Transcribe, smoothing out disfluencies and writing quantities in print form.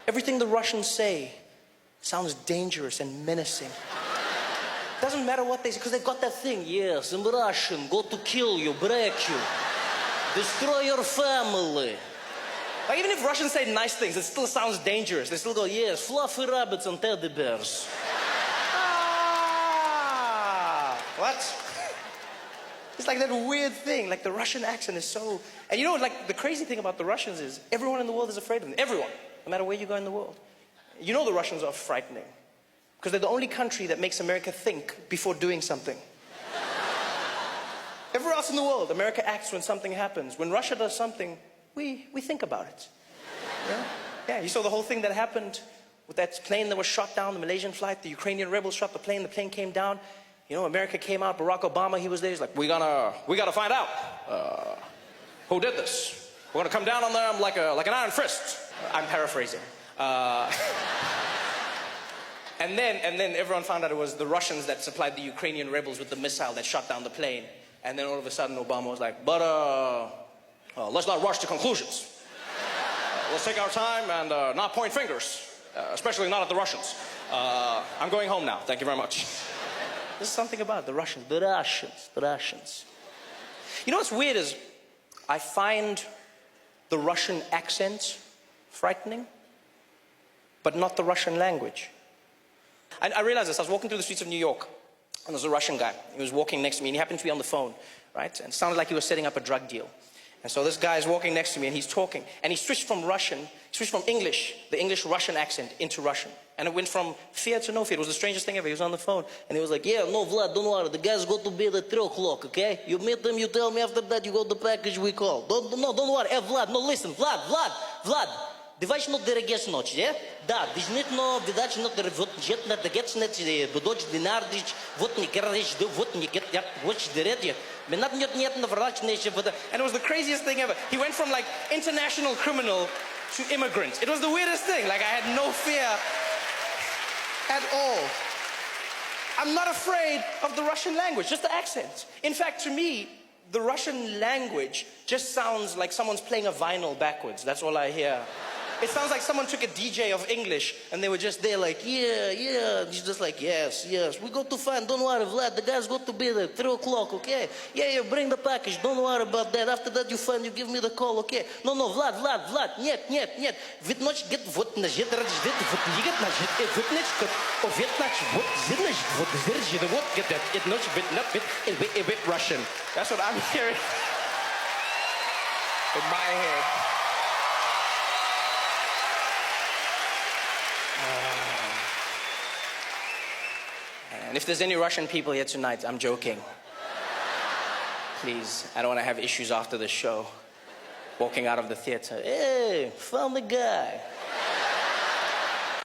Everything the Russians say sounds dangerous and menacing. Doesn't matter what they say, because they've got that thing. Yes, I'm Russian, go to kill you, break you, destroy your family. Like, even if Russians say nice things, it still sounds dangerous. They still go, yes, fluffy rabbits and teddy bears. What? It's like that weird thing, like the Russian accent is so... And you know, like, the crazy thing about the Russians is everyone in the world is afraid of them. Everyone, no matter where you go in the world. You know the Russians are frightening because they're the only country that makes America think before doing something. Everywhere else in the world, America acts when something happens. When Russia does something, we think about it. Yeah, you saw the whole thing that happened with that plane that was shot down, the Malaysian flight. The Ukrainian rebels shot the plane came down. You know, America came out, Barack Obama, he was there. He's like, we gotta find out who did this. We're gonna come down on them like an iron fist. I'm paraphrasing. And then everyone found out it was the Russians that supplied the Ukrainian rebels with the missile that shot down the plane. And then all of a sudden Obama was like, but let's not rush to conclusions. Let's take our time and not point fingers, especially not at the Russians. I'm going home now. Thank you very much. There's something about the Russians. The Russians. You know what's weird is I find the Russian accent frightening, but not the Russian language. I realized this. I was walking through the streets of New York, and there was a Russian guy. He was walking next to me, and he happened to be on the phone, right? And it sounded like he was setting up a drug deal. And so this guy is walking next to me, and he's talking. And he switched from English, the English-Russian accent, into Russian. And it went from fear to no fear. It was the strangest thing ever. He was on the phone, and he was like, yeah, no, Vlad, don't worry. The guys go to bed at 3 o'clock, okay? You meet them, you tell me after that, you got the package we call. Don't worry. Hey, Vlad, no, listen. Vlad. Девач но дерегеш ночи, е? Да, дижнит но видач но деревот жет на дегец нет бодоч динардич вот не кердиш вот не кет я вот дередje. Менат нет на врач нече вода. And it was the craziest thing ever. He went from like international criminal to immigrant. It was the weirdest thing. Like I had no fear at all. I'm not afraid of the Russian language, just the accent. In fact, to me, the Russian language just sounds like someone's playing a vinyl backwards. That's all I hear. It sounds like someone took a DJ of English and they were just there like, yeah. He's just like, yes. We go to find, don't worry, Vlad, the guys go to bed at 3 o'clock, okay? Yeah, bring the package, don't worry about that. After that you find, you give me the call, okay? No, Vlad, нет. Ведь ночь get вот на жет ради жет, вот лигет на жет, вот ночь, о вет ночь, вот зирночь, вот зиржи, вот get that, it ночь, бит not bit Russian. That's what I'm hearing in my head. And if there's any Russian people here tonight, I'm joking. Please, I don't want to have issues after the show. Walking out of the theater, hey, found the guy.